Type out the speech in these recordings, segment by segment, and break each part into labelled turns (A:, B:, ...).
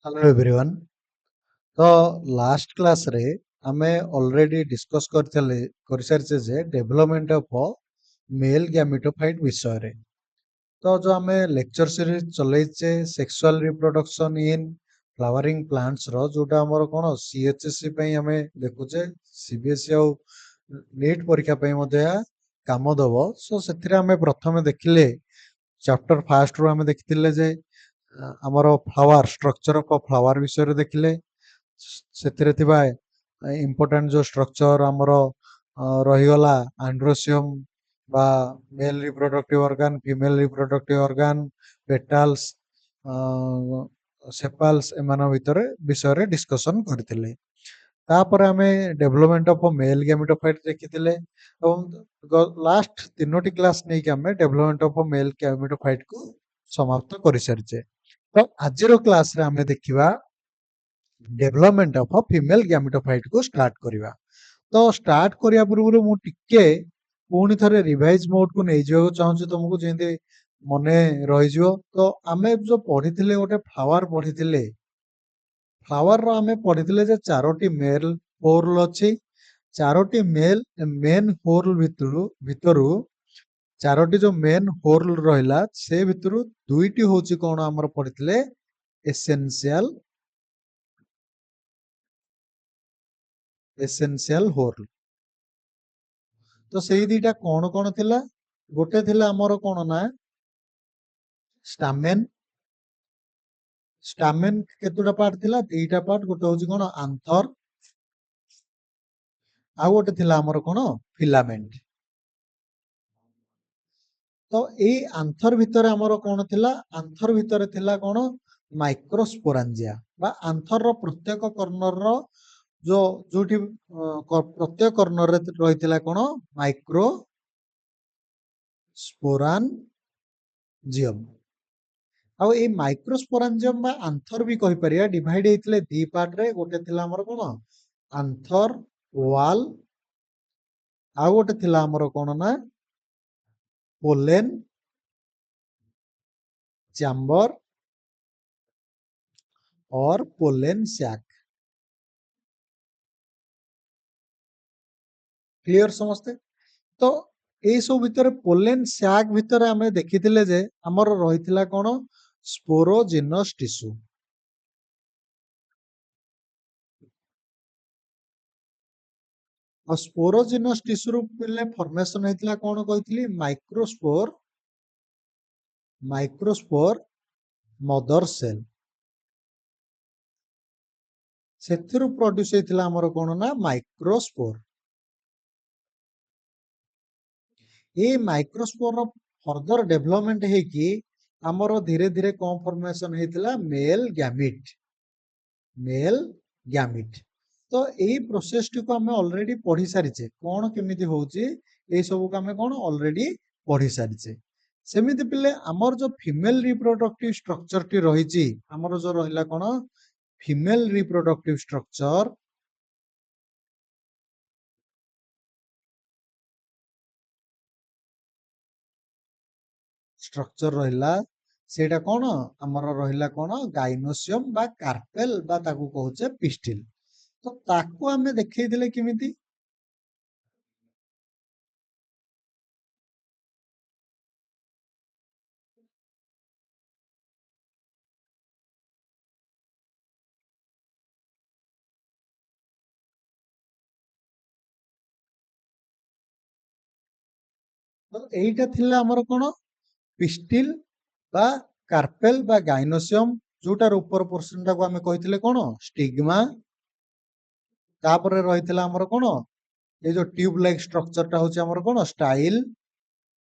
A: Hello everyone. तो last class रे आमे ऑलरेडी डिस्कस करथले कर सारछे जे डेवलपमेंट ऑफ मेल गैमेटोफाइट विषय रे। तो जो आमे लेक्चर सीरीज चलैछे sexual reproduction in flowering plants रो जोटा हमर कोन सीएचएससी पई आमे देखुचे सीबीएसई आ नीट परीक्षा पई मध्ये काम दबो। सो सेथिरे आमे प्रथमे देखिले चैप्टर फर्स्ट रो आमे देखिथिले जे ଆମର ଫ୍ଲାୱାର ଷ୍ଟ୍ରକ୍ଚର ଅଫ ଫ୍ଲାୱାର ବିଷୟରେ ଦେଖିଲେ। ସେଥିରେ ଥିବା ଇମ୍ପୋର୍ଟାଣ୍ଟ ଯୋଉ ଷ୍ଟ୍ରକ୍ଚର ଆମର ରହିଗଲା ଆଣ୍ଡ୍ରୋସିୟମ ବା male reproductive organ, female reproductive organ, petals, sepals ଏମାନଙ୍କ ଭିତରେ ବିଷୟରେ ଡିସ୍କସନ କରିଥିଲେ। ତାପରେ ଆମେ ଡେଭଲପମେଣ୍ଟ ଅଫ ମେଲ ଗ୍ୟାମିଟୋଫାଇଟ ଦେଖିଥିଲେ ଏବଂ ଲାଷ୍ଟ ତିନୋଟି କ୍ଲାସ ନେଇକି ଆମେ ଡେଭଲପମେଣ୍ଟ ଅଫ ମେଲ ଗ୍ୟାମିଟୋଫାଇଟ କୁ ସମାପ୍ତ କରିସାରିଛେ। तो आजिर क्लास रे आमे देखिबा डेवलपमेंट ऑफ फीमेल गैमेटोफाइट को स्टार्ट करिवा। तो स्टार्ट करिया पूर्व मु टिके पुणी थरे रिवाइज मोड को नै जियो चाहूँ तुमको जेंते मने रहि जियो। तो आमे जो पढिथिले गोटे फ्लावर पढिथिले, फ्लावर रो आमे पढिथिले जे चारोटी मेल होल अछि। चारोटी मेल मेन होल भितरु चारोटी जो मेन होल रहिला से भितरु दुईटी होची कोन हमर पढिथिले एसेंशियल होल। तो सेई दीटा कोन कोन थिला? गोटे थिला हमर कोन ना स्टामेन। स्टामेन केतुटा पार्ट थिला? दुईटा पार्ट। गोटे होची कोन आंथर, आ गोटे थिला हमर कोन फिलामेंट। तो एई आंथर भितरे हमर कोन थिला? आंथर भितरे थिला कोन माइक्रोस्पोरांजिया बा आंथर रो प्रत्येक कॉर्नर रो जो जोठी प्रत्येक कॉर्नर रे रहिथिला कोन माइक्रो स्पोरांजियम। आ ए माइक्रोस्पोरांजियम बा आंथर भी कहि परिया डिवाइड हेतिले दी पार्ट रे। गोटे थिला हमर कोन आंथर वॉल, आ गोटे थिला हमर कोन ना पोलेन चैम्बर और पोलेन सैक। क्लियर समस्ते? तो एई सब भितरे पोलेन सैक भितरे आमे देखिथिले जे हमर रहिथिला कोन स्पोरोजिनस टिश्यू। और स्पोरोजिनस टिश्यू रू पहिले फॉर्मेशन हेतिला कोन कहितली माइक्रोस्पोर मदर सेल। सेथिरु प्रोड्यूस हेतिला हमर कोन ना माइक्रोस्पोर। ए माइक्रोस्पोर रो फर्दर डेवलपमेंट हे कि हमर धीरे धीरे कोन फॉर्मेशन हेतिला मेल गैमिट। तो एई प्रोसेस टी को हमें ऑलरेडी पढ़ी सारिचे कोन केमिति होउची ए सब को हमें कोन ऑलरेडी पढ़ी सारिचे। सेमिति पिले हमर जो फीमेल रिप्रोडक्टिव स्ट्रक्चर टी रहिची, हमर जो रहिला कोन फीमेल रिप्रोडक्टिव स्ट्रक्चर रहिला सेटा कोन हमर रहिला कोन गाइनोसियम बा कार्पेल बा ताकू कहूचे पिस्टिल। तो ताकू हमें देखै दिले केमिति? तो एइटा थिला हमर कोन पिस्टिल बा कार्पेल बा गाइनोसियम, जोटार ऊपर पोर्शन टाको हमें कहिथिले कोन स्टिग्मा। तापरे रहिथिला हमर कोन ए जो ट्यूब लाइक स्ट्रक्चर टा होची हमर कोन स्टाइल।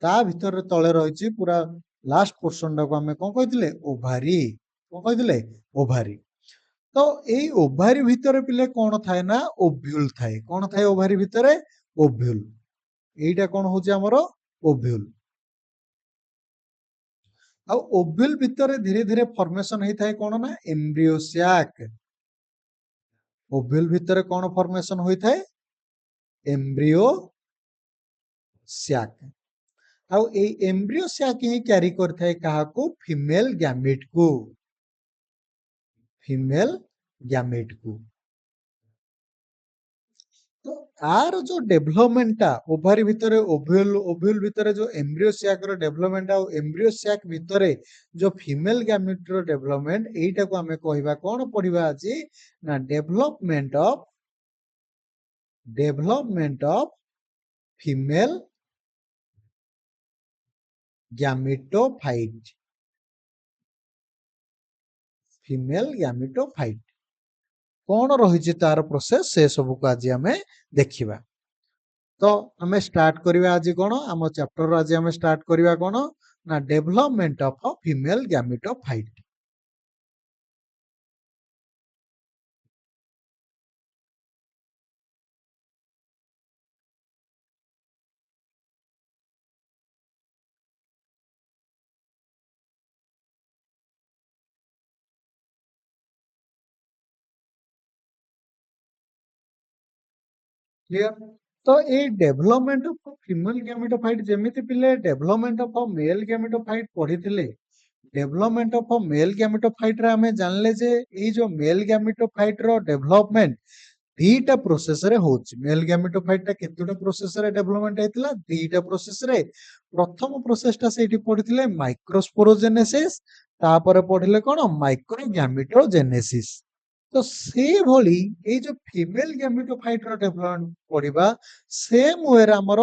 A: ता भितर तळे रहिची पूरा लास्ट पोर्शन टाको हमें कोन कहिथिले ओभारी। कोन कहिथिले ओभारी। तो एई ओभारी भितरे पिले कोन थाए ना ओव्यूल थाए। कोन थाए ओभारी भितरे? ओव्यूल। एइटा कोन होची हमर ओव्यूल। आ ओव्यूल भितरे धीरे धीरे फॉर्मेशन हेई थाए कोन ना एम्ब्रियो सैक। ओव्यूल भितरे कोन फॉर्मेशन होई थाए? Embryo sac. आ एई एम्ब्रियो सैक ही कैरी करथाए काहाको फीमेल गैमेट को। ଫିମେଲ ଗ୍ୟାମେଟ୍ କୁ। ତ ଆର ଯୋଉ ଡେଭଲପମେଣ୍ଟଟା ଓଭାରି ଭିତରେ ଓଭ୍ୟୁଲ ଭିତରେ ଯୋଉ ଏମ୍ବ୍ରିଓ ସ୍ୟାକ ର ଡେଭଲପମେଣ୍ଟ ଆଉ ଏମ୍ବ୍ରିଓ ସ୍ୟାକ ଭିତରେ ଯୋଉ ଫିମେଲ ଗ୍ୟାମେଟ୍ ର ଡେଭଲପମେଣ୍ଟ, ଏଇଟାକୁ ଆମେ କହିବା କଣ ପଢିବା ଆଜି ନା ଡେଭଲପମେଣ୍ଟ ଅଫ ଫିମେଲ ଗ୍ୟାମିଟୋଫାଇଟ। ଫିମେଲ ଗ୍ୟାମିଟୋଫାଇଟ କଣ ରହିଛି ତାର ପ୍ରୋସେସ, ସେ ସବୁକୁ ଆଜି ଆମେ ଦେଖିବା। ତ ଆମେ ଷ୍ଟାର୍ଟ କରିବା ଆଜି କଣ, ଆମ ଚାପ୍ଟର ଆଜି ଆମେ ଷ୍ଟାର୍ଟ କରିବା କଣ ନା ଡେଭଲପମେଣ୍ଟ ଅଫ ଫିମେଲ ଗ୍ୟାମିଟୋଫାଇଟ। କ୍ଲିୟର? ତ ଏଇ ଡେଭଲପମେଣ୍ଟ ଅଫ ଫିମେଲ ଗ୍ୟାମିଟୋଫାଇଟ ଯେମିତି ପିଲେ ଡେଭଲପମେଣ୍ଟ ଅଫ ମେଲ ଗ୍ୟାମିଟୋଫାଇଟ ପଢିଥିଲେ, ଡେଭଲପମେଣ୍ଟ ଅଫ ମେଲ ଗ୍ୟାମିଟୋଫାଇଟ ରେ ଆମେ ଜାଣିଲେ ଯେ ଏଇ ଯୋଉ ମେଲ ଗ୍ୟାମିଟୋଫାଇଟ ର ଡେଭଲପମେଣ୍ଟ ଦିଟା ପ୍ରୋସେସ ରେ ହଉଛି। ମେଲ ଗ୍ୟାମିଟୋଫାଇଟ ଟା କେତେଟା ପ୍ରୋସେସ ରେ ଡେଭଲପମେଣ୍ଟ ହେଇଥିଲା? ଦିଟା ପ୍ରୋସେସ ରେ। ପ୍ରଥମ ପ୍ରୋସେସ ଟା ସେଇଠି ପଢିଥିଲେ ମାଇକ୍ରୋସ୍ପୋରୋଜେନେସିସ୍, ତାପରେ ପଢିଲେ କଣ ମାଇକ୍ରୋ ଗ୍ୟାମିଟୋଜେନେସିସ୍। ତ ସେଇଭଳି ଏଇ ଯୋଉ ଫିମେଲ ଗ୍ୟାମିଟୋଫାଇଟ ର ଡେଭଲପମେଣ୍ଟ ପଢିବା, ସେମ ୱେରେ ଆମର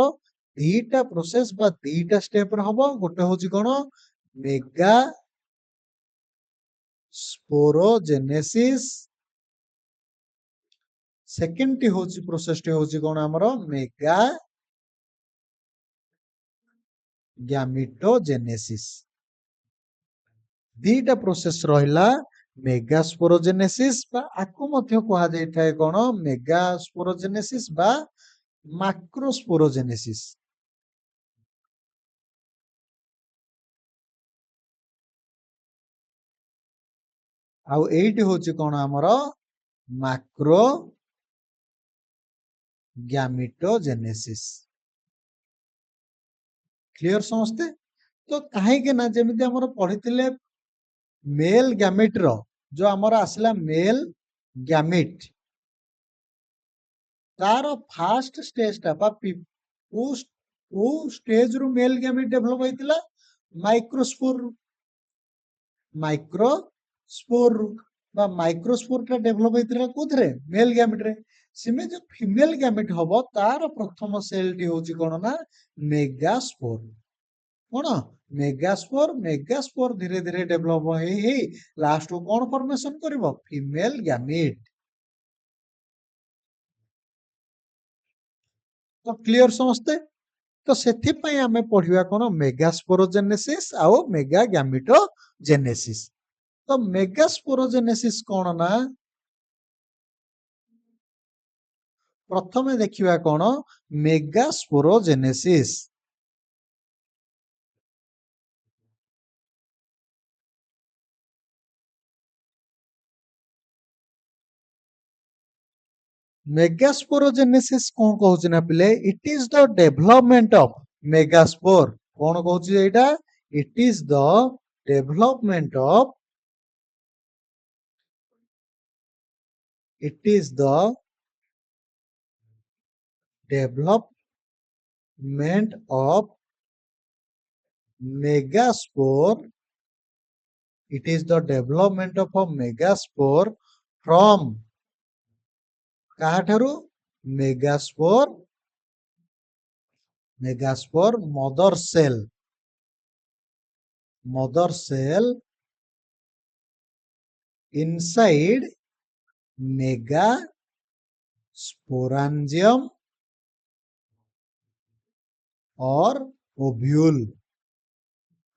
A: ଦିଟା ପ୍ରୋସେସ ବା ଦିଟା ସ୍ଟେପ ରେ ହବ। ଗୋଟେ ହଉଛି କଣ ମେଗା ସ୍ପୋରୋଜେନେସିସ୍, ସେକେଣ୍ଡ ଟି ହଉଛି ପ୍ରୋସେସ ଟି ହଉଛି କଣ ଆମର ମେଗା ଗ୍ୟାମିଟୋଜେନେସିସ୍। ଦିଟା ପ୍ରୋସେସ ରହିଲା, ମେଗା ସ୍ପୋରୋଜେନେସିସ୍ ବା ଆକୁ ମଧ୍ୟ କୁହାଯାଇଥାଏ କଣ ମେଗା ସ୍ପୋରୋଜେନେସିସ୍ ବା ମାକ୍ରୋସ୍ପୋରୋଜେନେସିସ୍। ଆଉ ଏଇଟି ହଉଛି କଣ ଆମର ମାକ୍ରୋ ଗ୍ୟାମିଟୋଜେନେସିସ୍। କ୍ଲିୟର ସମସ୍ତେ? ତ କାହିଁକି ନା ଯେମିତି ଆମର ପଢିଥିଲେ ମେଲ ଗ୍ୟାମିଟ ର ଯୋଉ ଆମର ଆସିଲା ମେଲ ଗ୍ୟାମିଟ, ତାର ଫାଷ୍ଟ ସ୍ଟେଜ ଟା ବା କୋଉ ସ୍ଟେଜ ରୁ ମେଲ ଗ୍ୟାମିଟ ଡେଭଲପ ହେଇଥିଲା? ମାଇକ୍ରୋସ୍ପୋର ବା ମାଇକ୍ରୋସ୍ପୋର ଟା ଡେଭଲପ ହେଇଥିଲା କୋଉଥିରେ? ମେଲ ଗ୍ୟାମିଟ ରେ। ସେମିତି ଯୋଉ ଫିମେଲ ଗ୍ୟାମିଟ ହବ, ତାର ପ୍ରଥମ ସେଲଟି ହଉଛି କଣ ନା ମେଗାସ୍ପୋର। କଣ ମେଗାସ୍ପୋର? ମେଗାସ୍ପୋର ଧୀରେ ଧୀରେ ଡେଭଲପ ହେଇ ହେଇ ଲାଷ୍ଟ କୁ କଣ ଫର୍ମେସନ କରିବ? ଫିମେଲ ଗ୍ୟାମିଟ। ତ କ୍ଲିୟର ସମସ୍ତେ? ତ ସେଥିପାଇଁ ଆମେ ପଢିବା କଣ ମେଗାସ୍ପୋରୋଜେନେସିସ୍ ଆଉ ମେଗା ଗ୍ୟାମିଟୋଜେନେସିସ୍। ତ ମେଗାସ୍ପୋରୋଜେନେସିସ୍ କଣ ନା ପ୍ରଥମେ ଦେଖିବା କଣ ମେଗାସ୍ପୋରୋଜେନେସିସ୍। ମେଗାସ୍ପୋରୋଜେନେସିସ୍ କଣ କହୁଛି ନା ପିଲେ, it is the development of megaspore. କଣ କହୁଛି ଏଇଟା? It is the development of it is the development of megaspore. It is the development of a megaspore from କାହାଠାରୁ? megaspore mother cell inside megasporangium or ovule।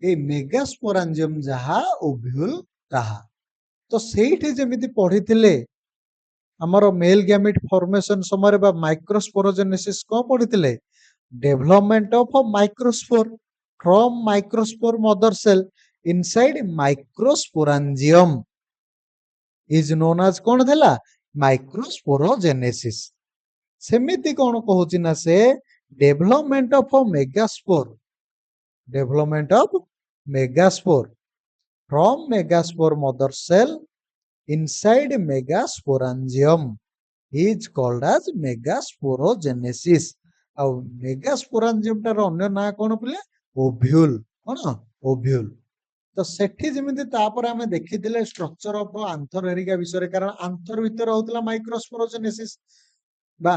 A: এই মেଗାସ୍ପୋରାଞ୍ଜିୟମ ଯାହା ଓଭ୍ୟୁଲ ତାହା। ତ ସେଇଠି ଯେମିତି ପଢିଥିଲେ ଆମର ମେଲ ଗ୍ୟାମିଟ ଫର୍ମେସନ ସମୟରେ ବା ମାଇକ୍ରୋସ୍ପୋରୋଜେନେସିସ୍ କଣ ପଢିଥିଲେ? Development of microspore from microspore mother cell inside microsporangium is known as କଣ ଥିଲା? ମାଇକ୍ରୋସ୍ପୋରୋଜେନେସିସ୍। ସେମିତି କଣ କହୁଛି ନା ସେ development of megaspore, development of megaspore from megaspore mother cell inside megasporangium is called as megasporogenesis। ଆଉ megasporangium ଟାର ଅନ୍ୟ ନାଁ କଣ ପିଲେ? ଓଭ୍ୟୁଲ। କଣ? ଓଭ୍ୟୁଲ। ତ ସେଠି ଯେମିତି ତାପରେ ଆମେ ଦେଖିଥିଲେ ଷ୍ଟ୍ରକ୍ଚର ଅଫ ଆନ୍ଥର ହେରିକା ବିଷୟରେ, କାରଣ ଆନ୍ଥର ଭିତରେ ହଉଥିଲା ମାଇକ୍ରୋସ୍ପୋରୋଜେନେସିସ୍ ବା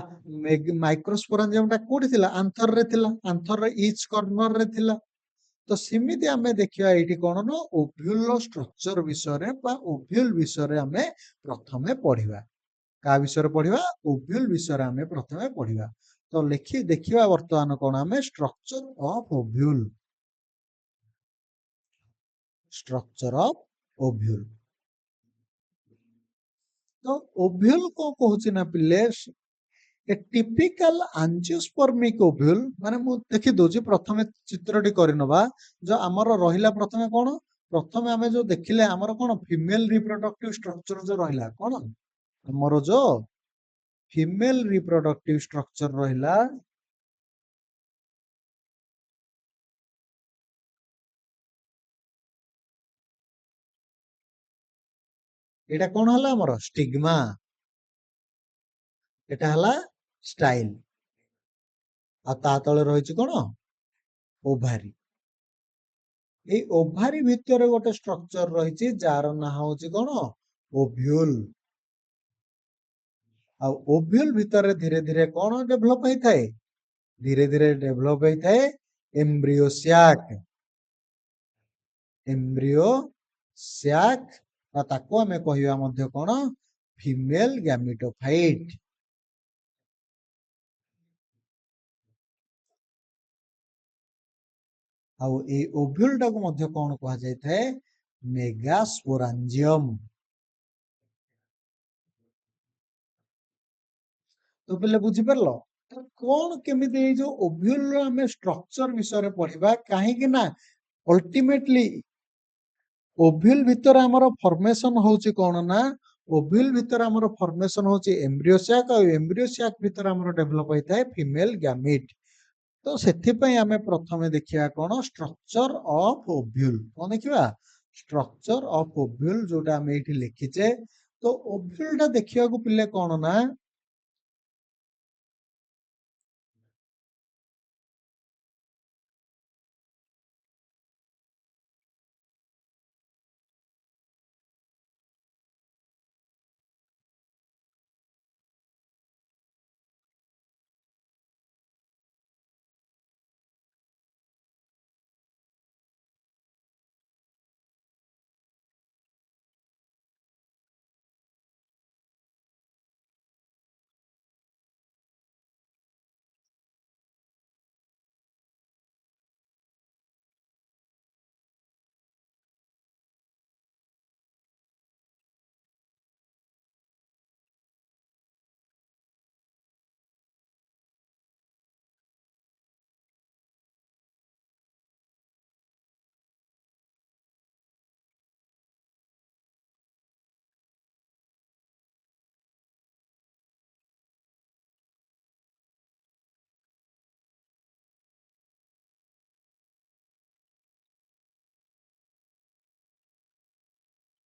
A: ମାଇକ୍ରୋସ୍ପୋରାଞ୍ଜିୟମ ଟା କୋଉଠି ଥିଲା? ଆନ୍ଥରରେ ଥିଲା। ଆନ୍ଥରର ଇଚ୍ କର୍ଣ୍ଣରରେ ଥିଲା। ତ ସେମିତି ଆମେ ଦେଖିବା ଏଇଠି କଣ ନା ଓଭ୍ୟୁଲର ଷ୍ଟ୍ରକ୍ଚର ବିଷୟରେ ବା ଓଭ୍ୟୁଲ ବିଷୟରେ ଆମେ ପ୍ରଥମେ ପଢିବା। କାହା ବିଷୟରେ ପଢିବା? ଓଭ୍ୟୁଲ ବିଷୟରେ ଆମେ ପ୍ରଥମେ ପଢିବା। ତ ଦେଖିବା ବର୍ତ୍ତମାନ କଣ ଆମେ structure of ovule. Structure of ovule. ତ ଓଭ୍ୟୁଲ କଣ କହୁଛି ନା ପିଲେ, ଏ ଟିପିକାଲ ଆଞ୍ଜିଓସ୍ପର୍ମିକ ଓଭ୍ୟୁଲ, ମାନେ ମୁଁ ଦେଖି ଦଉଛି ପ୍ରଥମେ ଚିତ୍ରଟି କରିନବା। ଯୋଉ ଆମର ରହିଲା ପ୍ରଥମେ କଣ? ପ୍ରଥମେ ଆମେ ଯୋଉ ଦେଖିଲେ ଆମର କଣ ଫିମେଲ ରିପ୍ରଡକ୍ଟିଭ ଷ୍ଟ୍ରକ୍ଚର ଯୋଉ ରହିଲା, କଣ ଆମର ଯୋଉ ଫିମେଲ ରିପ୍ରଡକ୍ଟିଭ ଷ୍ଟ୍ରକ୍ଚର ରହିଲା, ଏଇଟା କଣ ହେଲା ଆମର ଷ୍ଟିଗ୍ମା, ଏଟା ହେଲା ଷ୍ଟାଇଲ, ଆଉ ତା ତଳେ ରହିଛି କଣ ଓଭାରି। ଏଇ ଓଭାରି ଭିତରେ ଗୋଟେ ଷ୍ଟ୍ରକ୍ଚର ରହିଛି ଯାହାର ନାଁ ହଉଛି କଣ ଓଭ୍ୟୁଲ। ଆଉ ଓଭ୍ୟୁଲ ଭିତରେ ଧୀରେ ଧୀରେ କଣ ଡେଭଲପ ହେଇଥାଏ? ଧୀରେ ଧୀରେ ଡେଭଲପ ହେଇଥାଏ ଏମ୍ବ୍ରିଓ ସ୍ୟାକ। ଏମ୍ବ୍ରିଓ ସ୍ୟାକ ବା ତାକୁ ଆମେ କହିବା ମଧ୍ୟ କଣ ଫିମେଲ ଗ୍ୟାମିଟୋଫାଇଟ। ଆଉ ଏଇ ଓଭ୍ୟୁଲ ଟାକୁ ମଧ୍ୟ କଣ କୁହାଯାଇଥାଏ? ମେଗାସ୍ପୋରାଞ୍ଜିୟମ। ତ ପିଲେ ବୁଝିପାରିଲ? କଣ କେମିତି ଏଇ ଯୋଉ ଓଭ୍ୟୁଲ ଆମେ ଷ୍ଟ୍ରକ୍ଚର ବିଷୟରେ ପଢିବା, କାହିଁକି ନା ଅଲ୍ଟିମେଟଲି ଓଭ୍ୟୁଲ ଭିତରେ ଆମର ଫର୍ମେସନ ହଉଛି କଣ ନା, ଓଭ୍ୟୁଲ ଭିତରେ ଆମର ଫର୍ମେସନ ହଉଛି ଏମ୍ବ୍ରିଓ ସ୍ୟାକ, ଆଉ ଏମ୍ବ୍ରିଓ ସ୍ୟାକ ଭିତରେ ଆମର ଡେଭଲପ ହେଇଥାଏ ଫିମେଲ ଗ୍ୟାମିଟ। ତ ସେଥିପାଇଁ ଆମେ ପ୍ରଥମେ ଦେଖିବା କଣ ଷ୍ଟ୍ରକ୍ଚର ଅଫ ଓଭ୍ୟୁଲ। କଣ ଦେଖିବା? ଷ୍ଟ୍ରକ୍ଚର ଅଫ ଓଭ୍ୟୁଲ, ଯୋଉଟା ଆମେ ଏଇଠି ଲେଖିଛେ। ତ ଓଭ୍ୟୁଲ ଟା ଦେଖିବାକୁ ପିଲେ କଣ ନା,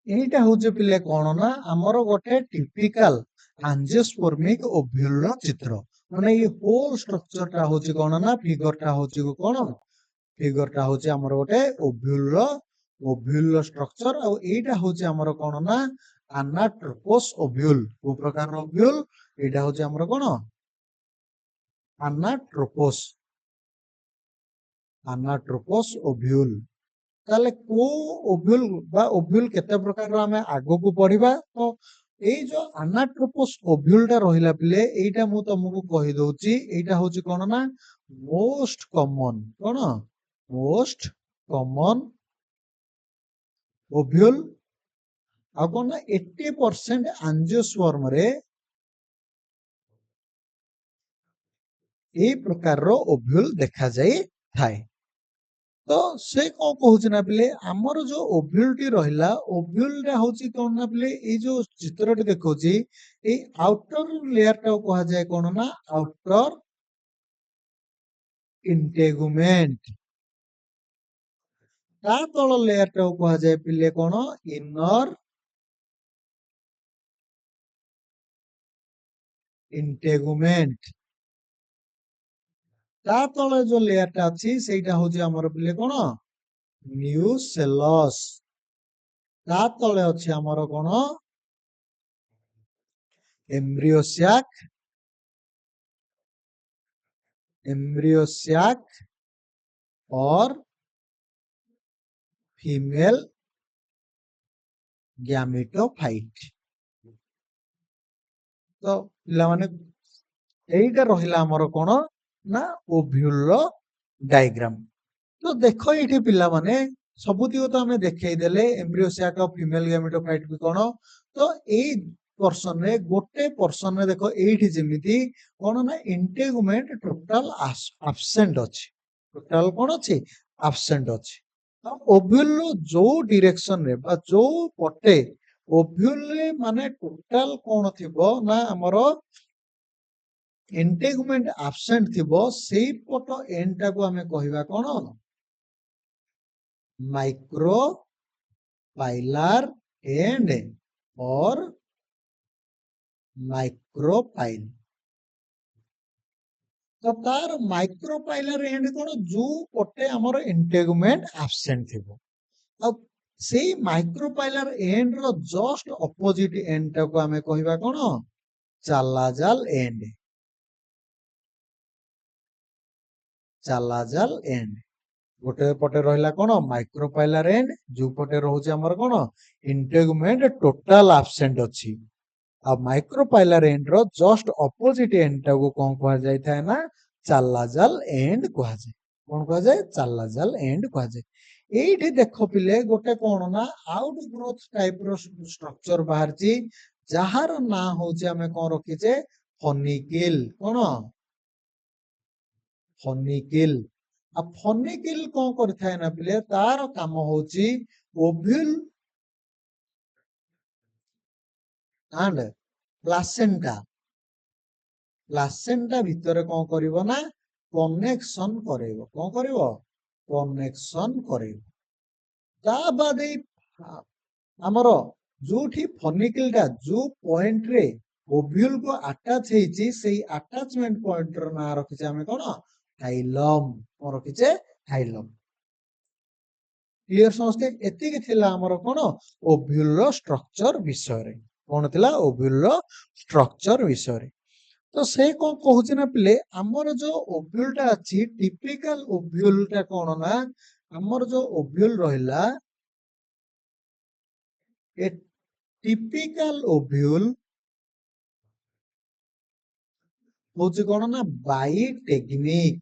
A: এইটা ହଉଛି ପିଲେ କଣ ନା ଆମର ଗୋଟେ ଟିପିକାଲ ଆଞ୍ଜିଓସ୍ପର୍ମିକ ଓଭ୍ୟୁଲ ର ଚିତ୍ର। ମାନେ ଏଇ ହୋଲ ଷ୍ଟ୍ରକ୍ଚର ଟା ହଉଛି କଣ ନା, ଫିଗର ଟା ହଉଛି କଣ, ଫିଗର ଟା ହଉଛି ଆମର ଗୋଟେ ଓଭ୍ୟୁଲ ର ଷ୍ଟ୍ରକ୍ଚର। ଆଉ ଏଇଟା ହଉଛି ଆମର କଣ ନା ଆନାଟ୍ରୋପୋସ ଓଭ୍ୟୁଲ। କୋଉ ପ୍ରକାରର ଓଭ୍ୟୁଲ? ଏଇଟା ହଉଛି ଆମର କଣ ଆନାଟ୍ରୋପୋସ, ଆନାଟ୍ରୋପୋସ ଓଭ୍ୟୁଲ। ତାହେଲେ କୋଉ ଓଭ୍ୟୁଲ ବା ଓଭ୍ୟୁଲ କେତେ ପ୍ରକାରର ଆମେ ଆଗକୁ ପଢିବା। ତ ଏଇ ଯୋଉ ଆନାଟ୍ରୋପୋସ ଓଭ୍ୟୁଲ ଟା ରହିଲା ପିଲେ, ଏଇଟା ମୁଁ ତମକୁ କହିଦଉଛି, ଏଇଟା ହଉଛି କଣ ନା ମୋଷ୍ଟ କମନ, କଣ ମୋଷ୍ଟ କମନ ଓଭ୍ୟୁଲ। ଆଉ କଣ ନା 80% ଆଞ୍ଜିଓସ୍ପର୍ମରେ ଏଇ ପ୍ରକାରର ଓଭ୍ୟୁଲ ଦେଖାଯାଇଥାଏ। ତ ସେ କଣ କହୁଛି ନା ପିଲେ, ଆମର ଯୋଉ ଓଭ୍ୟୁଲ ଟି ରହିଲା, ଓଭ୍ୟୁଲ ଟା ହଉଛି କଣ ନା ପିଲେ, ଏଇ ଯୋଉ ଚିତ୍ରଟି ଦେଖଉଛି, ଏଇ ଆଉଟର ଲେୟାର ଟାକୁ କୁହାଯାଏ କଣ ନା ଆଉଟର ଇଣ୍ଟେଗୁମେଣ୍ଟ। ତା ତଳ ଲେୟାର ଟାକୁ କୁହାଯାଏ ପିଲେ କଣ ଇନର इंटेगुमेंट ता तले जो लेयरटा अछि सेटा होची हमर पिले कोन न्यूसेलस ता तले अछि हमर कोन एम्ब्रियोसाक और फीमेल गैमेटोफाइट तो पिला माने एइटा रहिला हमर कोन ना ओव्यूल रो डायग्राम तो देखो एठी पिला माने सबुतियो तो हमें देखै देले एम्ब्रियोसाक और फीमेल गैमेटोफाइट भी कोन तो एई पोर्शन रे गोटे पोर्शन रे देखो एठी जेमिति कोन ना इंटेगुमेंट टोटल एब्सेंट अछि टोटल कोन अछि एब्सेंट अछि ओव्यूल रो जो डायरेक्शन रे बा जो पटे ओव्यूल रे माने टोटल कोन थिबो ना हमरो इंटेगुमेंट एब्सेंट थिबो सेई पट एंड टा को हमें कहिबा कोन माइक्रोपाइलर एंड और माइक्रोपाइल तो तार माइक्रोपाइलर एंड कोन जो पटे हमर इंटेगुमेंट एब्सेंट थिबो अब सेई माइक्रोपाइलर एंड रो जस्ट ऑपोजिट एंड टा को हमें कहिबा कोन चालाजाल एंड गोटे पटे रहिला कोन माइक्रोपाइलर एंड जो पटे रहउची हमर कोन इंटेगुमेंट टोटल एब्सेंट अछि अब माइक्रोपाइलर एंड रो जस्ट ऑपोजिट एंड टा को कोन कहा जाय था ना चालाजाल एंड कहा जाय कोन कहा जाय चालाजाल एंड कहा जाय एठी देखो पिले गोटे कोन ना आउट ग्रोथ टाइप रो स्ट्रक्चर बाहरची जहार ना होची हमें कोन रखिचे फनिकिल कोन फनिकिल अब फनिकिल कोन करथाय ना पिले तार काम होची ओव्यूल एंड प्लासेंटा भितरे कोन करिवो ना कनेक्शन करेबो कोन करिवो कनेक्शन करेबो ता बादे हमरो जोठी फनिकिल टा जो पॉइंट रे ओव्यूल को अटैच हेची सेई अटैचमेंट पॉइंट रो ना रखिचे हमें कोन हाइलम कोन रखिचे हाइलम क्लियर समझते एतिके थिला हमरो कोन ओव्यूल रो स्ट्रक्चर विषय रे कोन थिला ओव्यूल रो स्ट्रक्चर विषय रे तो से कोन कहूची ना पिले हमर जो ओव्यूल टा अछि टिपिकल ओव्यूल टा कोन ना हमर जो ओव्यूल रहिला ए टिपिकल ओव्यूल होची कोन ना बाइटेगमिक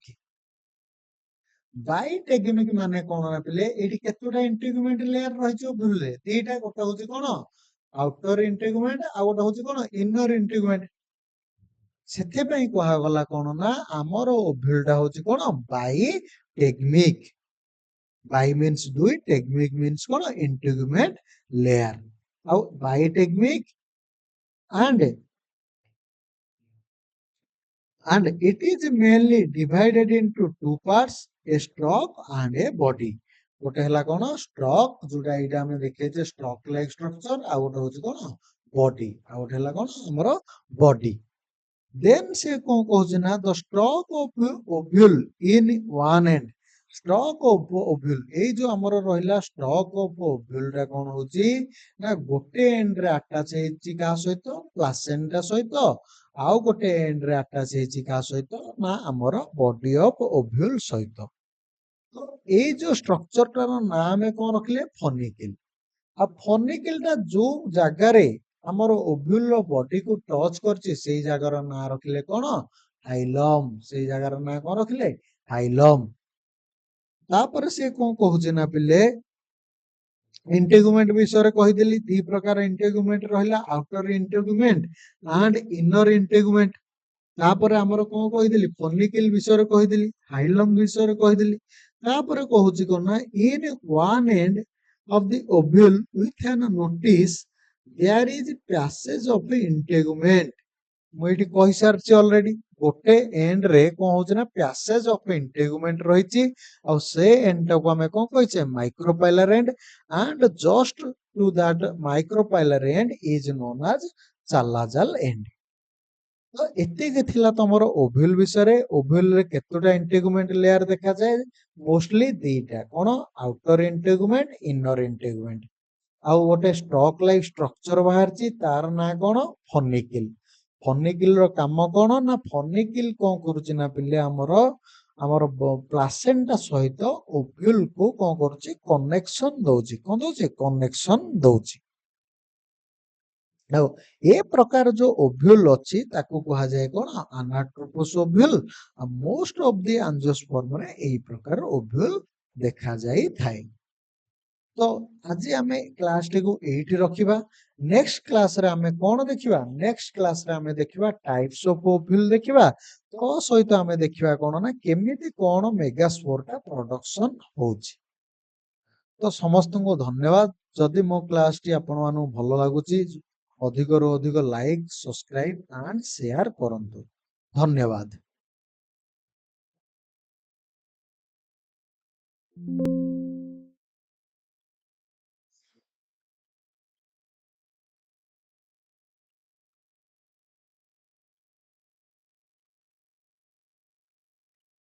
A: माने कोन ना पिले एठी केतोटा इंटेगुमेंट लेयर रहिछ ओव्यूल रे एटा गोटा होची कोन आउटर इंटेगुमेंट आ गोटा होची कोन इनर इंटेगुमेंट सेथे पई कहा गला कोन ना हमर ओव्यूल टा होची कोन बाइटेगमिक बाइ मीन्स दुई टेगमिक मीन्स कोन इंटेगुमेंट लेयर आ bitegmic and it is mainly divided into two parts a stalk and a body गोटे हला कोन स्टॉक जोटा एटा हम देखे जे स्टॉक लाइक स्ट्रक्चर आ गोटे होची कोन बॉडी आ गोटे हला कोन हमरो बॉडी देन से कोन कहू ना the stalk of ovule in one and stalk of ovule ए जो हमरो रहिला स्टॉक ऑफ ओव्यूल रा कोन होची ना गोटे एंड रे अटैच हेची का सहित प्लासेंटा सहित आउ गोटे एंड रे अटैच हेची का सहित ना हमरो बॉडी ऑफ ओव्यूल सहित तो ए जो स्ट्रक्चर टा नाम कोन रखले फनिकिल अब फनिकिल टा जो जगह रे हमरो ओव्यूल रो बॉडी को टच करची सेई जगह रो ना रखले कोन हाइलम सेई जगह रो ना कोन रखले हाइलम तापर से कोन कहूचे ना पिले इंटेगुमेंट विषय रे कहि देली दी प्रकार इंटेगुमेंट रहिला outer integument and inner integument तापर हमरो कोन कहि देली फनिकिल विषय रे कहि देली हाइलम विषय रे कहि देली तापर कहूची कोन ना इन one and of the ovule we can notice there is passage of the integument ମୁଁ ଏଠି କହି ସାରିଛି already ଗୋଟେ end ରେ କଣ ହଉଛି ନା passage of integument ରହିଛି ଆଉ ସେ end ଟାକୁ ଆମେ କଣ କହିଛେ micropylar end and just to that micropylar end is known as chalazal end ତ ଏତିକି ଥିଲା ତମର ଓଭ୍ୟୁଲ ବିଷୟରେ। ଓଭ୍ୟୁଲରେ କେତୋଟା ଇଣ୍ଟିଗୁମେଣ୍ଟ ଲେୟାର ଦେଖାଯାଏ? ମୋଷ୍ଟଲି ଦିଟା, କଣ? Outer integument, inner integument. ଆଉ ଗୋଟେ ଷ୍ଟକ୍ ଲାଇଫ ଷ୍ଟ୍ରକ୍ଚର ବାହାରିଛି, ତାର ନାଁ କଣ? ଫନିକିଲ। ଫନିକିଲ ର କାମ କଣ? ନା ଫନିକିଲ କଣ କରୁଛି ନା ପିଲେ ଆମର ପ୍ଲାସେଣ୍ଟା ସହିତ ଓଭ୍ୟୁଲ କୁ କଣ କରୁଛି? କନେକ୍ସନ ଦଉଛି। କଣ ଦଉଛି? କନେକ୍ସନ ଦଉଛି। ଆଉ ଏ ପ୍ରକାର ଯୋଉ ଓଭ୍ୟୁଲ ଅଛି ତାକୁ କୁହାଯାଏ କଣ? ଆନାଟ୍ରୋପୋସ ଓଭ୍ୟୁଲ। ଆଉ ମୋଷ୍ଟ ଅଫ ଦି ଆଞ୍ଜିଓସ୍ପର୍ମରେ ଏଇ ପ୍ରକାର ଓଭ୍ୟୁଲ ଦେଖାଯାଇଥାଏ। ତ ଆଜି ଆମେ କ୍ଲାସଟିକୁ ଏଇଠି ରଖିବା। ନେକ୍ସଟ କ୍ଲାସରେ ଆମେ କଣ ଦେଖିବା? ନେକ୍ସଟ କ୍ଲାସରେ ଆମେ ଦେଖିବା ଟାଇପ୍ସ ଅଫ ଓଭ୍ୟୁଲ ଦେଖିବା। ତ ସହିତ ଆମେ ଦେଖିବା କଣ ନା କେମିତି କଣ ମେଗାସ୍ପୋରଟା ପ୍ରଡକ୍ସନ ହଉଛି। ତ ସମସ୍ତଙ୍କୁ ଧନ୍ୟବାଦ। ଯଦି ମୋ କ୍ଲାସଟି ଆପଣମାନଙ୍କୁ ଭଲ ଲାଗୁଛି, ଅଧିକରୁ ଅଧିକ ଲାଇକ୍, ସବସ୍କ୍ରାଇବ ଆଣ୍ଡ ସେୟାର କରନ୍ତୁ। ଧନ୍ୟବାଦ।